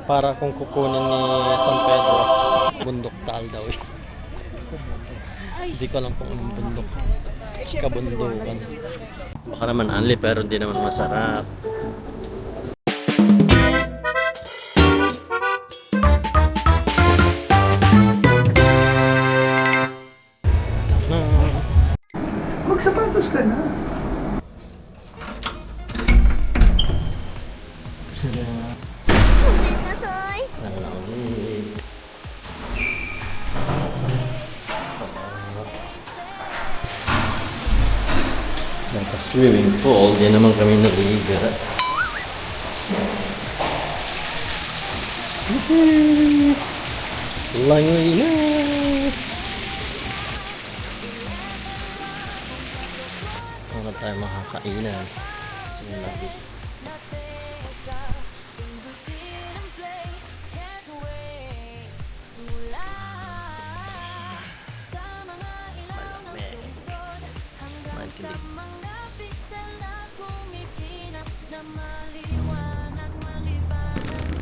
Para kung kukunin ni San Pedro, bundok taal daw eh. Hindi ko alam kung anong bundok. Kabundukan. Baka naman anli pero hindi naman masarap. Magsapatos ka na. Naka-swimming pool, di naman kami naliga. Langoy na! Ano tayo makakainan? Kasi lagi. Malamig. Mantilig.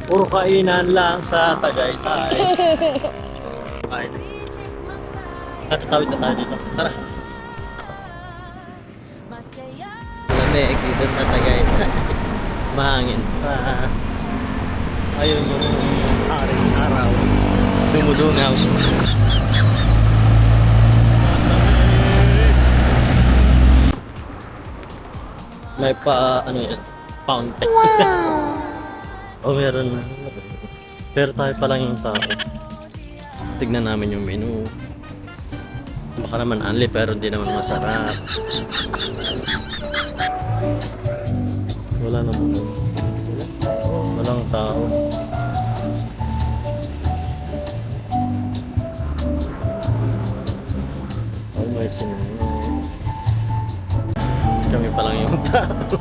Puro kainan lang sa Tagaytay. Kain. Natatawid na tayo dito. Tara. Lamig dito sa Tagaytay. Mahangin pa. Ayun yung aring araw. Dumudungaw. May pa, ano yan, fountain. Wow! Oh, meron na. Pero tayo pa lang yung tao. Tignan namin yung menu. Baka naman anli pero hindi naman masarap. Wala naman. Walang tao. Oh, may sinunod. Kami pa lang yung tao.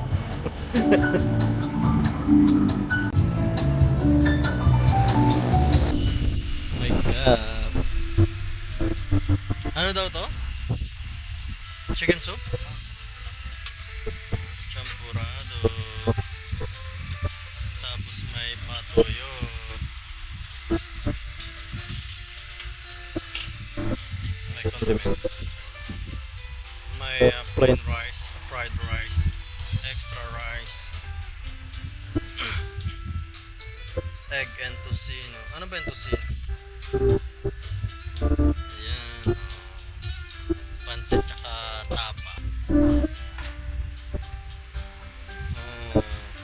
My God. Ano daw to? Chicken soup? Champurado. Tapos may patoyo. May condiments. May plain rice, fried rice, extra rice, egg and tocino. Ano ba yung tocino? Ayan. Pansit tsaka tapa.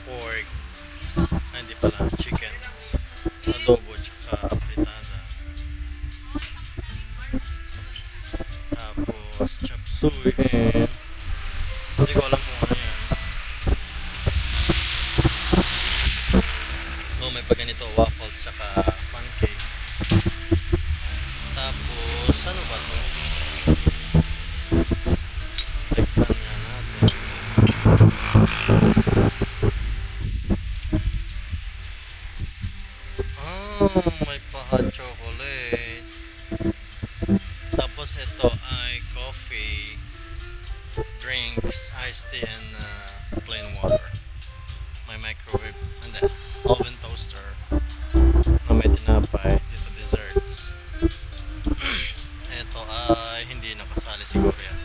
Pork. Ay, hindi pala. Chicken. Adobo tsaka fritada. Tapos chop suey and hindi ko alam kung ano yan. Oh, may pa ganito, waffles tsaka pancakes. Tapos, ano ba to? Tikman nga natin. Oh, may pa-hot chocolate. Tapos ito ay coffee, drinks, iced tea, and plain water. May microwave, and then oven toaster. May tinapay, dito desserts. Ito ay hindi nakasali siguro yan.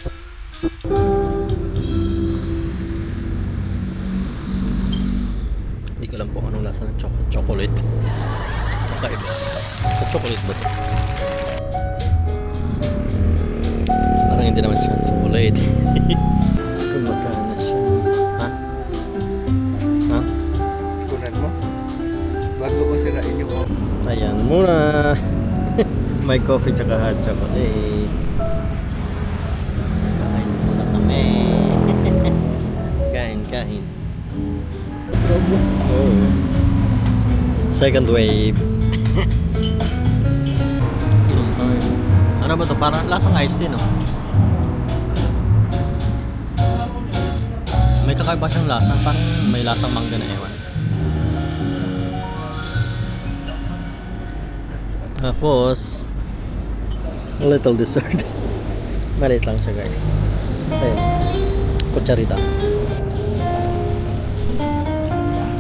Hindi ko alam kung anong lasa ng chocolate. Kakaiba. Sa chocolate ba ito? Parang hindi naman siya chocolate. Kung magkano siya. Ha? Ha? Kunan mo. Bago ko sirain yung Ayan muna. May coffee tsaka hot chocolate. Kain muna kami. Kain. Oh. Second wave. Inom tayo. Ano ba to? Parang lasang iced tea, no? May kakaiba siyang lasa. Parang may lasang mangga na ewan. Tapos little dessert. Maliit lang siya, guys. Ayan. Kutsarita.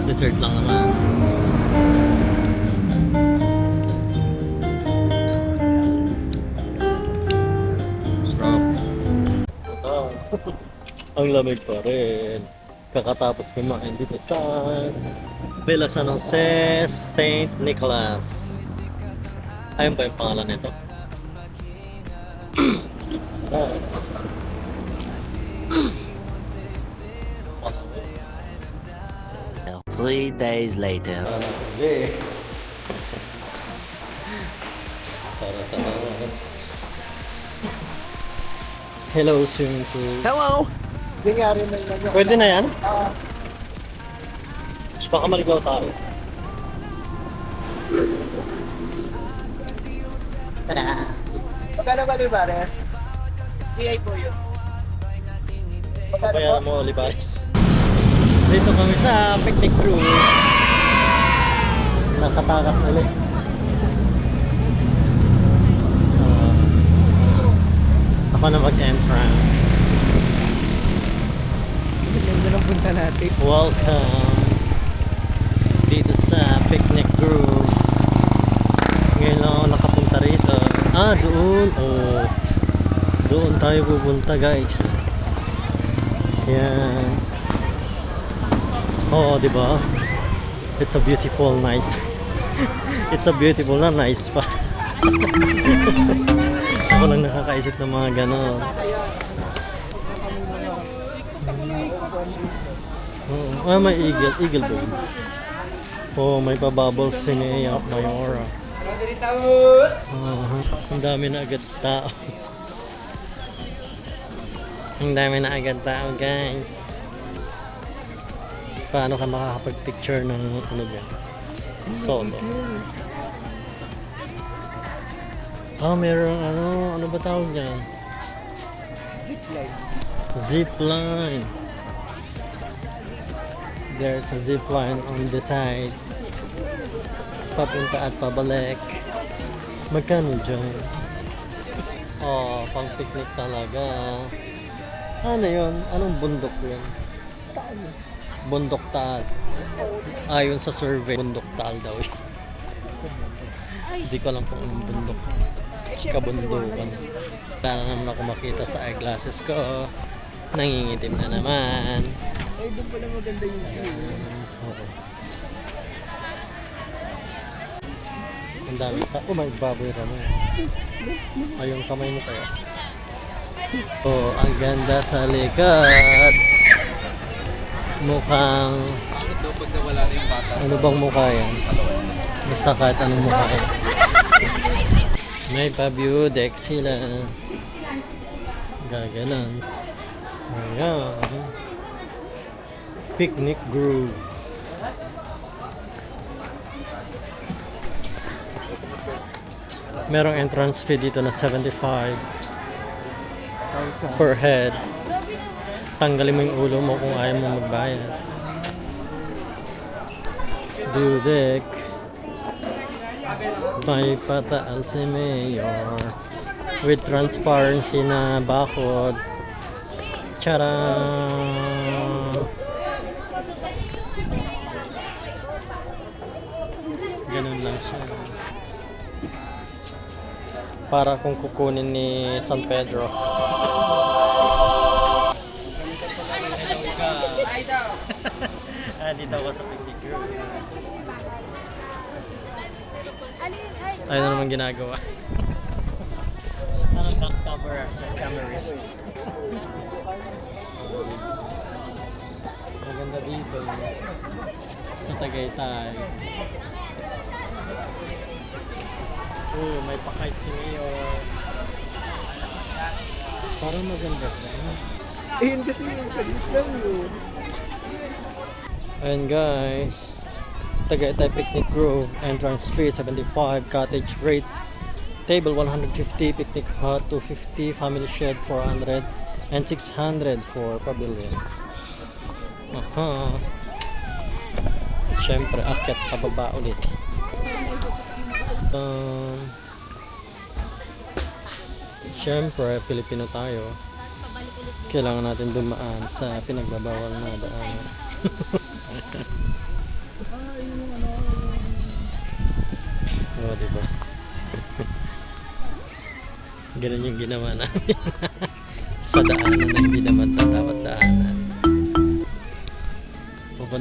Dessert lang naman. Ang lamig pa rin. Kakatapos kumain dito sa Villa San Jose St. Nicholas. Ayun ba yung pangalan nito? Oh. 3 days later. Hello, swimming pool. Hello! Nangyari na lang. Pwede na yan? Baka maligaw tayo. Magkano ba, Libares? DI po yun. Bayaran mo, Olivares. Dito kami sa picnic crew. Nakatakas ulit. Ako na mag-entrance. Ganda ng punta natin. Welcome dito sa picnic group. Ngayon lang ako nakapunta rito. Doon. Oh. Doon tayo pupunta, guys. Yan. Oo, di ba? It's a beautiful, nice. It's a beautiful na nice pa. Ako lang nakakaisip ng mga gano'n. Oo. May eagle. Eagle ba yun? Oh, may pa-bubbles si Mayora. Ang dami na agad tao. Ang dami na agad tao, guys. Paano ka makakapag-picture ng ano dyan? Solo. Meron ano ba tawag dyan? Zipline. Zipline. There's a zipline on the side. Papunta at pabalik. Magkano dyan? Pang picnic talaga. Ano yun? Anong bundok yun? Bundok Taal. Ayon sa survey, Bundok Taal daw yun. Hindi ko alam kung anong bundok. Kabundukan. Wala na naman ako makita sa eyeglasses ko. Nangingitim na naman. Ay, doon pala maganda yung view. Oo. Ang dami pa. Oh, may baboy ramo. Ay, yung kamay mo kaya. Oh, ang ganda sa likod. Mukhang... Bakit daw pag nawala na yung bata? Ano bang mukha yan? Basta kahit anong mukha yan. May pa-view deck sila. Gaganon. Ayan. Picnic Grove. Merong entrance fee dito na 75 per head. Tanggalin mo yung ulo mo kung ayaw mo magbayad. Dudek. May pataal si Mayor. With transparency na bakod. Charan! Ganun lang siya. Para kung kukunin ni San Pedro. Dito ako sa picnic group. Ayun na naman ginagawa. Anong camerist? Maganda dito. Sa Tagaytay. May pa-kite si Mayor. Parang maganda pa. Ayun kasi yung saglit lang yun. Ayan guys, Tagaytay Picnic Grove, entrance fee 75, cottage rate, table 150, picnic hut 250, family shed 400, and 600 for pavilions. Siyempre, akyat pababa ulit. Siyempre, Pilipino tayo. Kailangan natin dumaan sa pinagbabawal na daan. Diba? Ganun yung ginawa namin sa daanan na hindi naman dapat daan.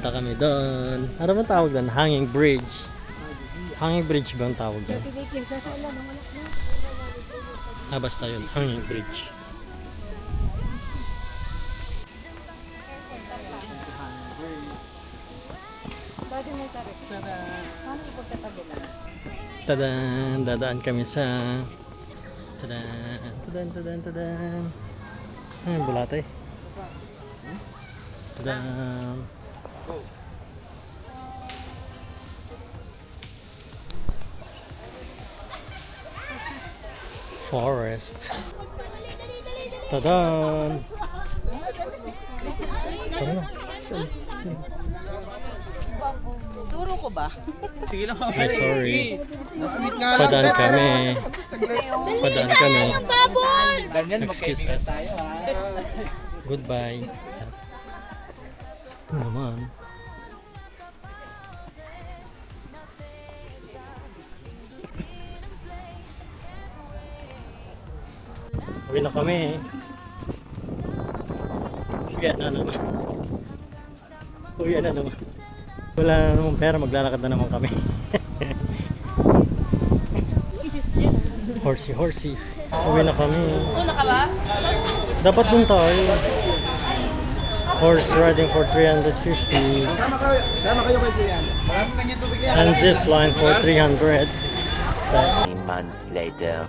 Punta kami doon. Ano bang tawag doon? Hanging Bridge. Hanging Bridge ba ang tawag doon? Ah, basta yun. Hanging Bridge. Tadan! Dadaan kami sa... Tadan! Tadan! Tadan! Tadan! Ay, bulatay. Tadan! Forest. Tadan! Tara na. Turo ko ba? Sige lang. Ay, sorry. Wait nga lang, Padaan sir. kami. Padaan kami. Ganyan, Excuse us. Goodbye. Ano naman? Uwi na kami. Uwi na naman. Uwi na naman. Wala na naman pera, maglalakad na naman kami. Horsey. Uwi na kami. Una ka ba? Dapat dun tayo. Horse riding for 350 Sama kayo kay Kuya. Marami kanya tubig yan. and zip line for 300. 3 months later.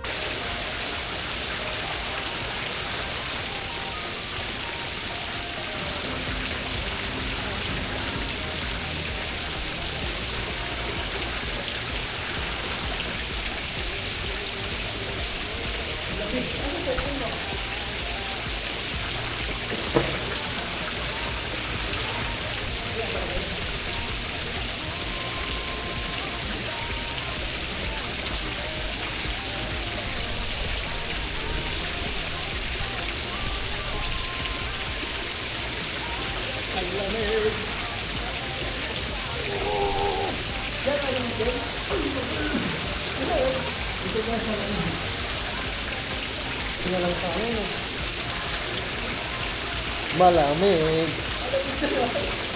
Malamig.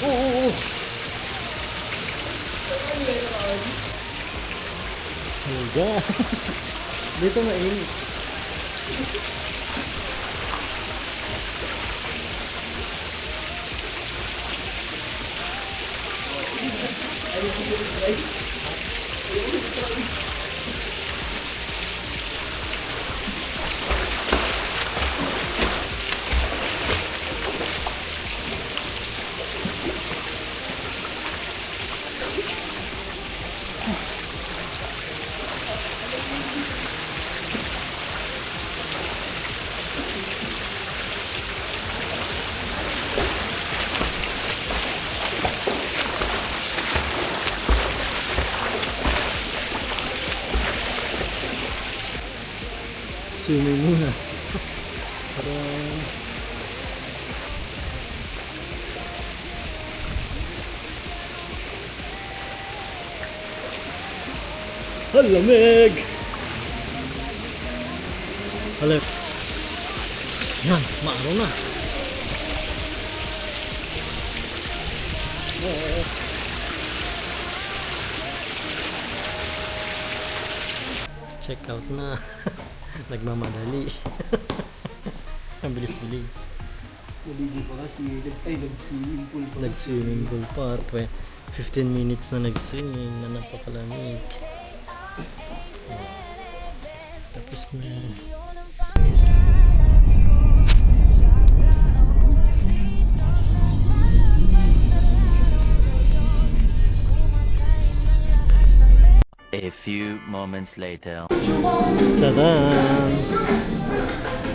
Oo. Oh guys. Dito mainit. Swimming muna. Parang... Halamig! Halamig. Yan, maaraw na. Check out na. Nagmamadali. Ang bilis-bilis. Naligi pa kasi. Nag-swimming pool pa. Nag-swimming pool pa. 15 minutes na nag-swimming na napakalamig. Tapos na. A few moments later. Tadan!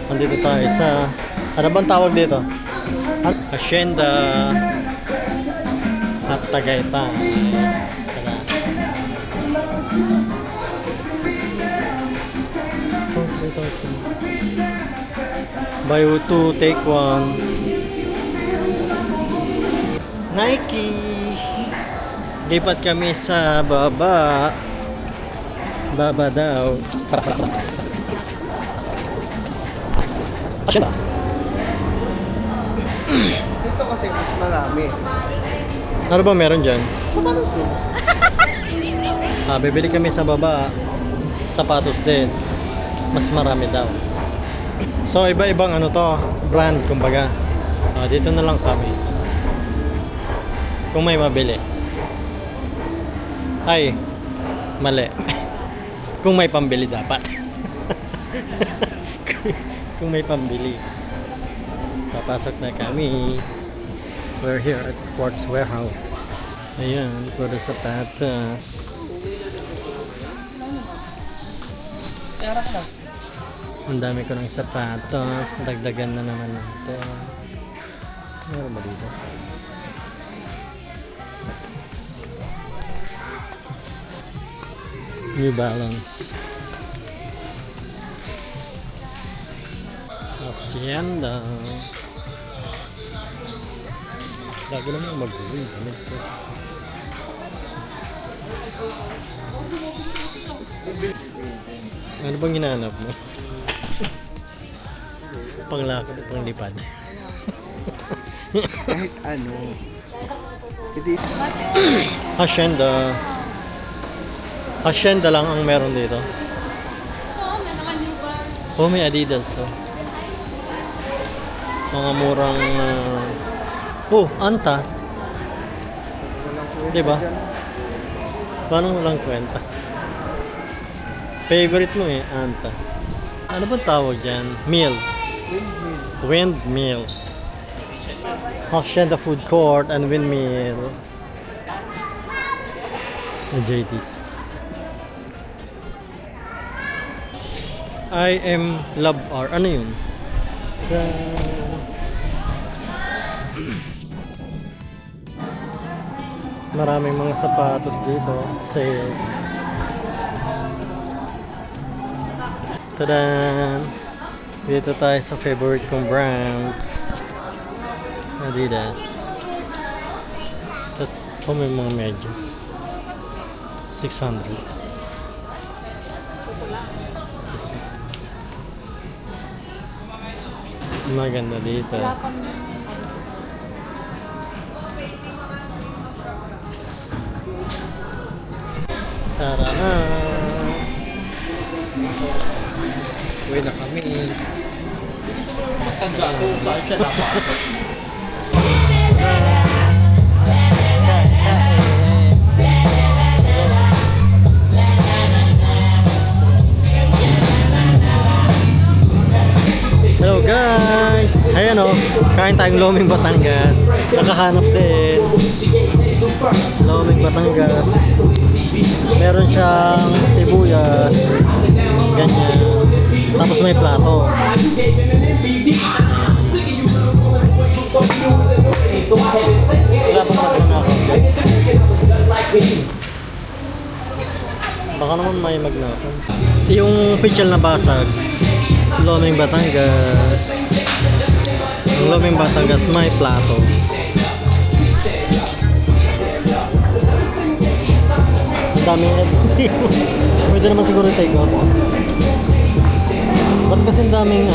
Andito tayo sa... Ano bang tawag dito? Hacienda at Tagaytay. Tadan! Oh, 3,000. Buy 2, take 1. Nike! Lipat kami sa baba. Baba daw. Hacienda. Dito kasi mas marami. Ano ba meron dyan? Sapatos din. Bibili kami sa baba. Sapatos din. Mas marami daw. So, iba-ibang ano to, brand, kumbaga. Dito na lang kami. Kung may mabili. Ay, mali. Kung may pambili dapat. Kung may pambili. Papasok na kami. We're here at Sports Warehouse. Ayan, puro sapatos. Ang dami ko ng sapatos. Dagdagan na naman natin. Meron ba dito? New Balance. Hacienda. Lagi naman mag-uwi. Damit ko. Ano bang hinahanap mo? Panglakad at panglipad. Kahit ano. Hindi. Hacienda. Hacienda lang ang meron dito. Oh, may Adidas. Oh. Mga murang... Anta. Walang kwenta Diba? dyan. Paano walang kwenta? Favorite mo eh, Anta. Ano ba tawag dyan? Meal. Windmill. Hacienda Food Court and Windmill. JT's. I am Love R. Ano yun? Maraming mga sapatos dito. Sale. Tadan! Dito tayo sa favorite kong brands. Adidas. Ito may mga medyas. 600. Kasi maganda dito. Tara na! Uwi na kami. Hello guys! Ayan o, kain tayong Loming Batangas. Nakahanap din. Loming Batangas. Meron siyang sibuyas. Ganyan. Tapos may plato. Wala pang magnanakaw dyan. Baka naman may magnakaw. Yung pichel na basag, Loming Batangas. Ang Loming Batangas may plato. Ang dami pwede naman siguro take off. Ba't kasi ang daming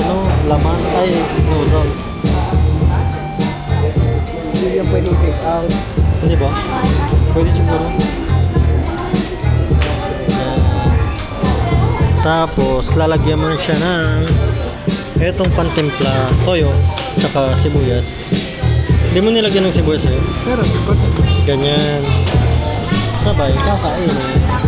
laman? Ay, noodles. Hindi yan pwede take out. Hindi ba? Pwede siguro. Tapos, lalagyan mo siya ng etong pantimpla, toyo, tsaka sibuyas. Hindi mo nilagyan ng sibuyas eh. Pero, Ganyan. Sabay, kakain eh.